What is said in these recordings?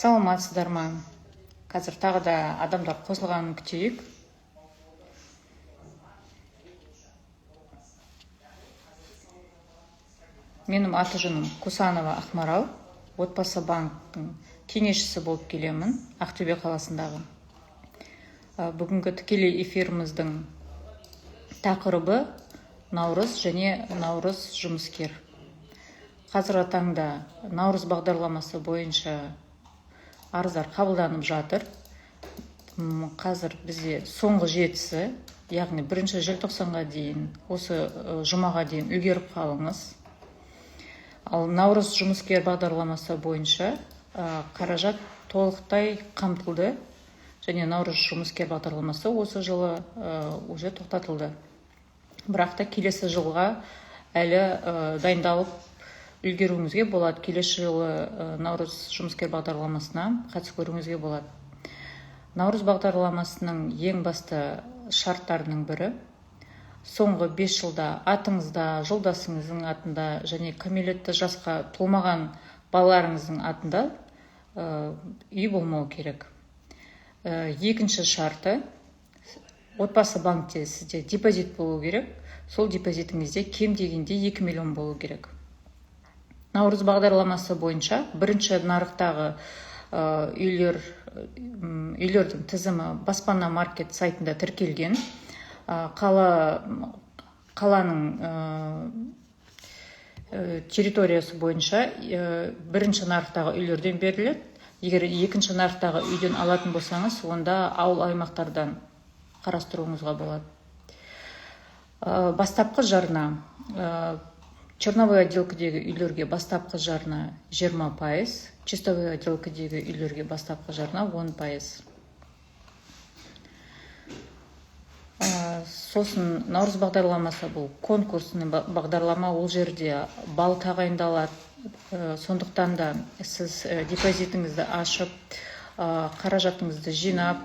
Саламатсыздар ма? Қазір тағы да адамдар қосылғанын күтейік. Менің аты-жөнім Кусанова Ақмарал, Отбасы банктың кеңесшісі болып келемін, Ақтөбе қаласындағы. Бүгінгі тікелей эфиріміздің тақырыбы Наурыз және Наурыз жұмыскер. Қазіргі таңда Наурыз бағдарламасы бойынша арыздар қабылданып жатыр. Қазір бізде соңғы жетісі, яғни 1 желтоқсанға дейін, осы жұмаға дейін үлгеріп қалыңыз. Ал Наурыз жұмыскер бағдарламасы бойынша қаражат толықтай қамтылды, және Наурыз жұмыскер бағдарламасы осы жылы уже тоқтатылды. Бірақ та келесі жылға әлі дайындалып үлгеруіңізге болады. Келесі жылы Наурыз жұмыскер бағдарламасына қатысып көруіңізге болады. Наурыз бағдарламасының ең басты шарттарының бірі, соңғы 5 жылда атыңызда, жолдасыңыздың атында және кәмелетті жасқа толмаған балаларыңыздың атында үй болмау керек. Екінші шарты, отбасы банкте сізде депозит болу керек. Сол депозитіңізде кем дегенде 2 миллион болу керек. Наурыз бағдарламасы бойынша бірінші нарықтағы үйлердің тізімі Баспана маркет сайтында тіркелген. Қаланың территориясы бойынша бірінші нарықтағы үйлерден беріледі. Егер екінші нарықтағы үйден алатын болсаңыз, онда ауыл аймақтардан қарастыруыңызға болады. Бастапқы жарна. Черновой отделкідегі үйлерге бастапқы жарна 20%, чистовой отделкідегі үйлерге бастапқы жарна 10%. Сосын Наурыз бағдарламасы бұл конкурсный бағдарлама, ол жерде балл тағайындалады. Сондықтан да сіз депозитіңізді ашып, қаражатыңызды жинап,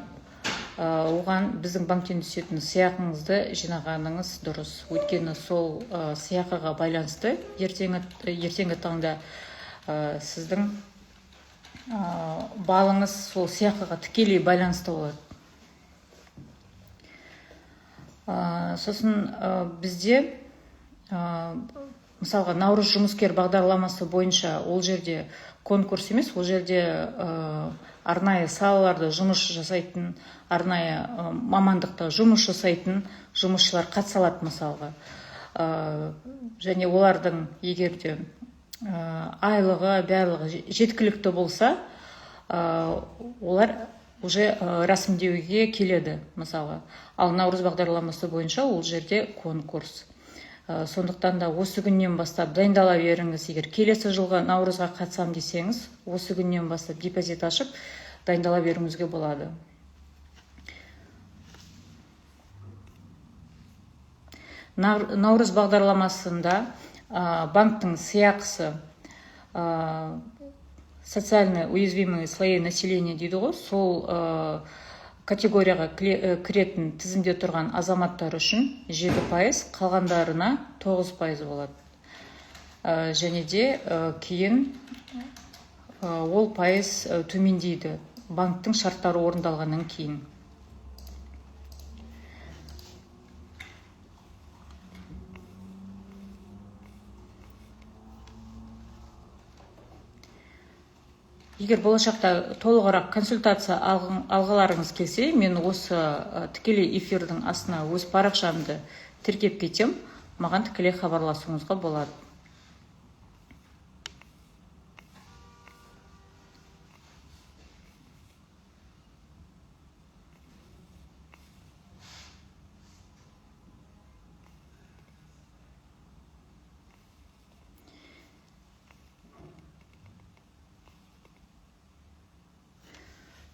оған біздің банктен түсетін сыйақыңызды жинағаныңыз дұрыс. Өйткені сол сыйақыға байланысты ертеңгі таңда сіздің балыңыз сол сыйақыға тікелей байланысты болады. Сосын бізде мысалға Наурыз жұмыскер бағдарламасы бойынша ол жерде конкурс емес, ол жерде арнайы салаларды жұмыс жасайтын, арнайы мамандықта жұмыс жасайтын жұмысшылар қатыса алады мысалға. Және олардың егерде айлығы, барлығы жеткілікті болса, олар уже рәсімдеуге келеді мысалға. Ал Наурыз бағдарламасы бойынша ол жерде конкурс. Сондықтан да осы күннен бастап дайындала беріңіз. Егер келесі жылға Наурызға қатысам десеңіз, осы күннен бастап депозит ашып дайындала беріңізге болады. Наурыз бағдарламасында банктың сыйақысы социально уязвимые слои населения дейді ғой, сол категорияға кіретін тізімде тұрған азаматтар үшін 7%, қалғандарына 9% болады. Және де кейін ол пайыз төмендейді банктың шарттары орындалғаннан кейін. Егер болашақта толығырақ консультация алғыларыңыз келсе, мен осы тікелей эфирдің астына өз парақшамды тіркеп кетем, маған тікелей хабарласуыңызға болады.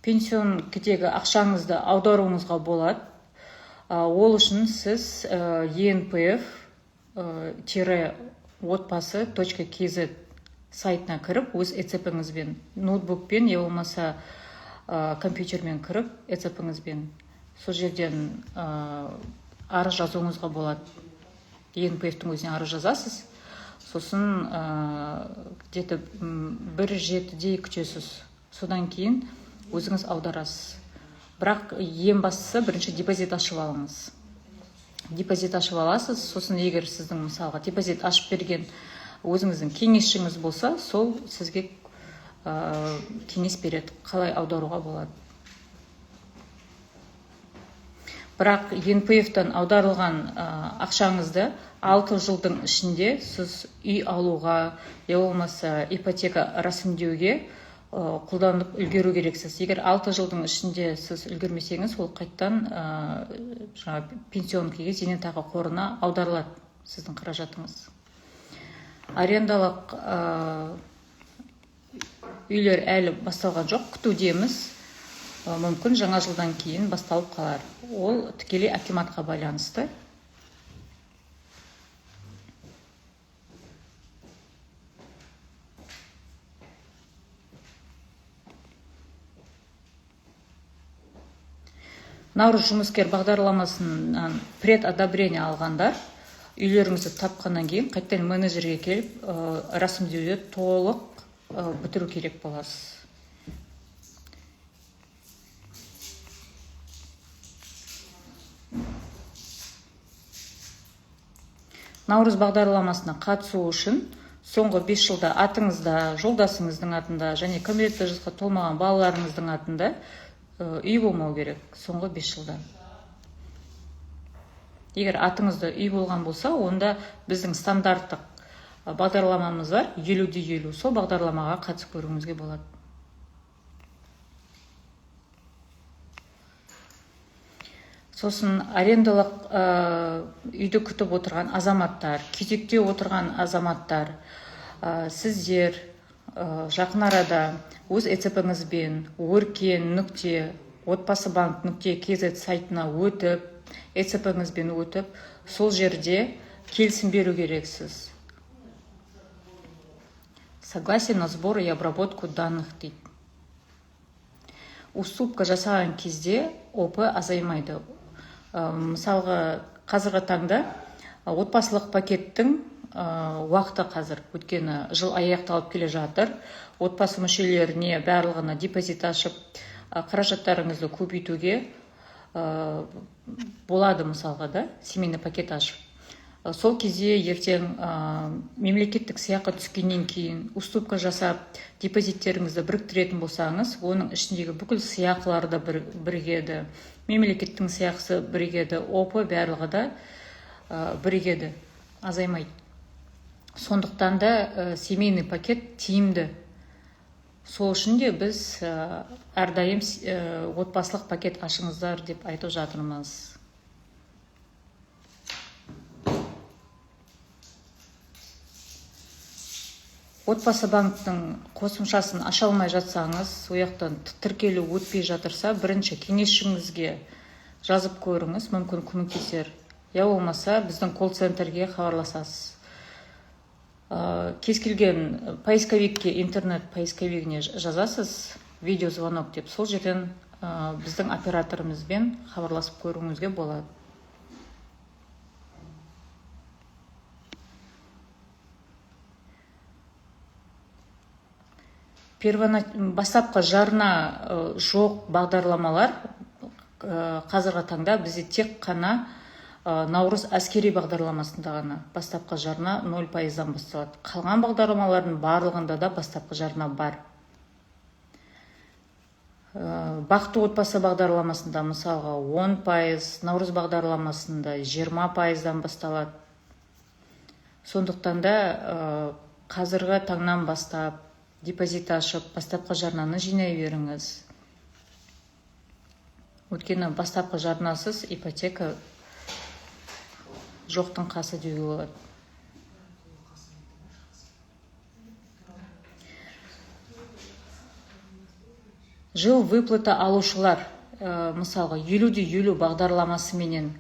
Пенсионкедегі ақшаңызды аударуыңызға болады. Ол үшін сіз enpf-отбасы.kz сайтына кіріп, өз ЭЦП-іңізбен, ноутбукпен, не болмаса компьютермен кіріп, ЭЦП-іңізбен сол жерден арыз жазуыңызға болады. enpf-тің өзіне арыз жазасыз. Сосын где-то 1-7 күтесіз. содан кейін өзіңіз аударасыз. Бірақ ең бастысы бірінші депозит ашып алыңыз. Депозит ашып аласыз, сосын егер сіздің мысалға депозит ашып берген өзіңіздің кеңесшіңіз болса, сол сізге кеңес береді, қалай аударуға болады. Бірақ НПФ-тан аударылған ақшаңызды 6 жылдың ішінде сіз үй алуға, я болмаса ипотека рәсімдеуге қолданып үлгеру керексіз. Егер 6 жылдың ішінде сіз үлгермесеңіз, ол қайттан пенсионкеге, зейнетақы қорына аударылады сіздің қаражатыңыз. Арендалық үйлер әлі басталған жоқ, күтудеміз. Мүмкін жаңа жылдан кейін басталып қалар. Ол тікелей акиматқа байланысты. Наурыз жұмыскер бағдарламасынан предодобрение алғандар үйлеріңізді тапқаннан кейін қайттан менеджерге келіп рәсімдеуді толық бітіру керек боласыз. Наурыз бағдарламасына қатысу үшін соңғы 5 жылда атыңызда, жолдасыңыздың атында және кәмелетке жасқа толмаған балаларыңыздың атында үй болмау керек соңғы 5 жылда. Егер атыңызда үй болған болса, онда біздің стандарттық бағдарламамыз бар, 50-50. Сол бағдарламаға қатысып көруіңізге болады. Сосын арендалық үйді күтіп отырған азаматтар, кезекте отырған азаматтар, сіздер жақын арада өз ЕЦП-іңізбен өркен.отбасыбанк.kz сайтына өтіп, ЕЦП-іңізбен өтіп, сол жерде келісім беру керексіз. Согласие на сбор и обработку данных дейді. Уступка жасаған кезде ОП азаймайды. Мысалға, қазіргі таңда отбасылық пакеттің уақыты қазір, өткені жыл аяқталып келе жатыр. Отбасы мүшелеріне барлығына депозит ашып, қаражаттарыңызды көбейтуге болады, мысалға да, семейный пакет ашып. Сол кезде ертең мемлекеттік сыйақы түскеннен кейін уступка жасап, депозиттеріңізді біріктіретін болсаңыз, оның ішіндегі бүкіл сыйақыларды бірігеді, мемлекеттің сыйақысы бірігеді, ОП барлығы да бірігеді, азаймайды. Сондықтан да семейный пакет тиімді. Сол үшін де біз әрдайым отбасылық пакет ашыңыздар деп айтып жатырмыз. Отбасы банктың қосымшасын аша алмай жатсаңыз, ояқтан тіркелу өтпей жатырса, бірінші кеңесшіңізге жазып көріңіз, мүмкін көмектесер. Я болмаса біздің колл-центрге хабарласасыз. Кез келген поисковикке, интернет поисковигіне жазасыз, видеозвонок деп, сол жерден біздің операторымызбен хабарласып көруіңізге болады. Бастапқы жарна жоқ бағдарламалар қазіргі таңда бізде тек қана Наурыз әскери бағдарламасында ғана бастапқы жарна 0%-дан басталады. Қалған бағдарламалардың барлығында да бастапқы жарна бар. Бақытты отбасы бағдарламасында мысалға 10%, Наурыз бағдарламасында 20%-дан басталады. Сондықтан да қазіргі таңнан бастап депозит ашып, бастапқы жарнаны жинай беріңіз. Өйткені бастапқы жарнасыз ипотека жоқтың қасы деуге болады. Жыл выплата алушылар, мысалға 50-50 бағдарламасы менен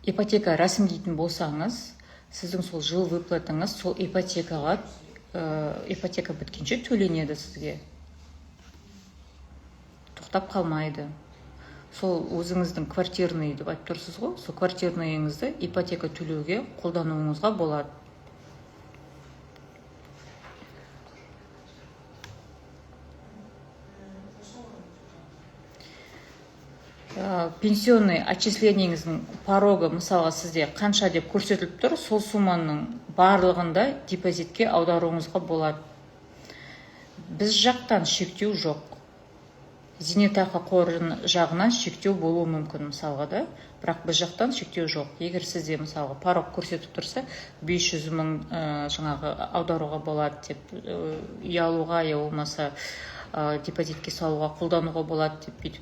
ипотека рәсімдейтін болсаңыз, сіздің сол жыл выплатыңыз сол ипотекаға ипотека біткенше төленеді сізге. Тоқтап қалмайды. Сол өзіңіздің квартирный деп айтып тұрсыз ғой, сол квартирныйыңызды ипотека төлеуге қолдануыңызға болады. пенсионный отчислениеңіздің порогы мысалға сізде қанша деп көрсетіліп тұр, сол сумманың барлығында депозитке аударуыңызға болады. Біз жақтан шектеу жоқ. Зейнетақы қоры жағынан шектеу болуы мүмкін мысалға да, бірақ біз жақтан шектеу жоқ. Егер сізде мысалға порог көрсетіп тұрса, 500 мың жаңағы аударуға болады деп, үй алуға, я болмаса депозитке салуға, қолдануға болады деп бүйтіп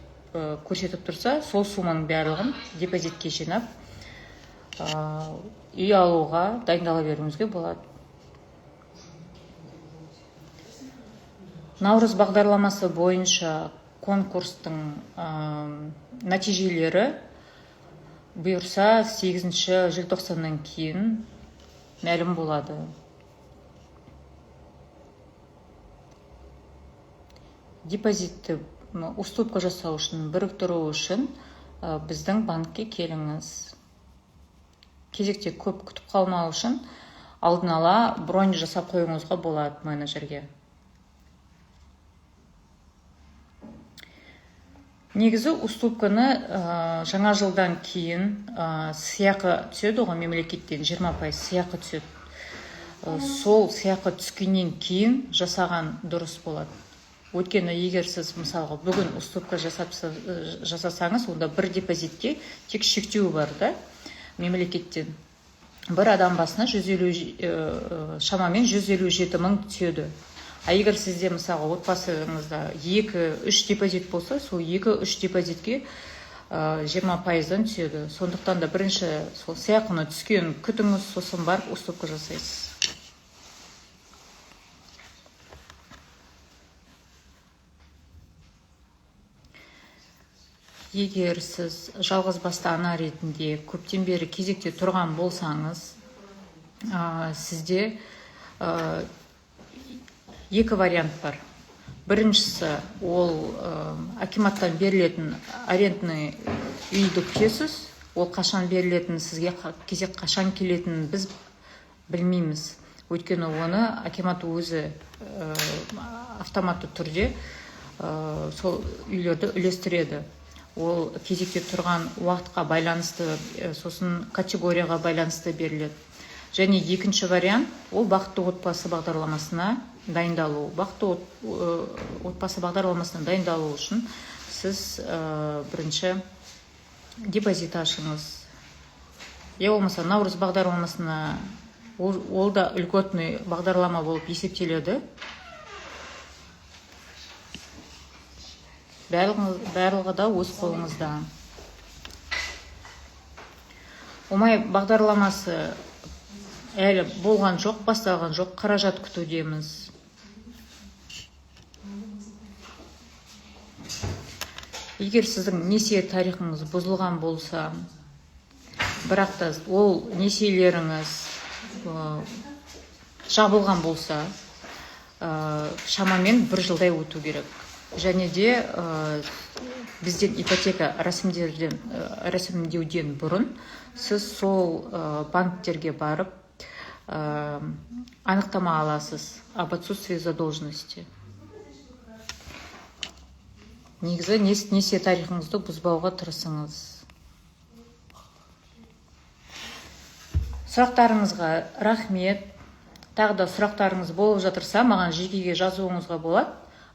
көрсетіп тұрса, сол сумманың барлығын депозитке жинап, үй алуға дайындала беруіңізге болады. Наурыз бағдарламасы бойынша конкурстың нәтижелері бұйырса 8-ші желтоқсаннан кейін мәлім болады. Депозитті уступка жасау үшін, біріктіру үшін біздің банкке келіңіз. Кезекте көп күтіп қалмау үшін алдын ала бронь жасап қойыңызға болады менеджерге. Негізі уступканы жаңа жылдан кейін сыйақы түседі ғой, мемлекеттен 20% сыйақы түседі. Сол сыйақы түскеннен кейін жасаған дұрыс болады. Өйткені егер сіз мысалға бүгін уступка жасасаңыз, онда бір депозитте тек шектеу бар да, мемлекеттен. Бір адам басына шамамен 157 мың түседі. А егер сізде мысалға отбасыңызда 2-3 депозит болса, сол 2-3 депозитке 20%-дан түседі. Сондықтан да бірінші сол сыйақыны түскен күтіңіз, сосын барып уступка жасайсыз. Егер сіз жалғыз басты ана ретінде көптен бері кезекте тұрған болсаңыз, сізде екі вариант бар. Біріншісі, ол акиматтан берілетін арендный үйді күтесіз. Ол қашан берілетін, сізге кезек қашан келетінін біз білмейміз. Өйткені оны акимат өзі автоматты түрде сол үйлерді үлестіреді. Ол кезекте тұрған уақытқа байланысты, сосын категорияға байланысты беріледі. Және екінші вариант, ол бақытты отбасы бағдарламасына дайындалу. Бақытты отбасы бағдарламасына дайындалу үшін сіз бірінші депозит ашыңыз. Я болмаса наурыз бағдарламасына, ол да льготный бағдарлама болып есептеледі. Барлығы да өз қолыңызда. Омай бағдарламасы әлі болған жоқ, басталған жоқ, қаражат күтудеміз. Егер сіздің несие тарихыңыз бұзылған болса, бірақ та ол несиелеріңіз жабылған болса, шамамен 1 жылдай өту керек. Және де бізден ипотека рәсімдеуден бұрын сіз сол банктерге барып анықтама аласыз об отсутствии задолженности. Негізі несие тарихыңызды бұзбауға тырысыңыз. Сұрақтарыңызға рахмет. Тағы да сұрақтарыңыз болып жатырса, маған жекеге жазуыңызға болады.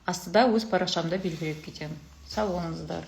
Астыда өз парақшамда белгілеп кетемін. Сау болыңыздар.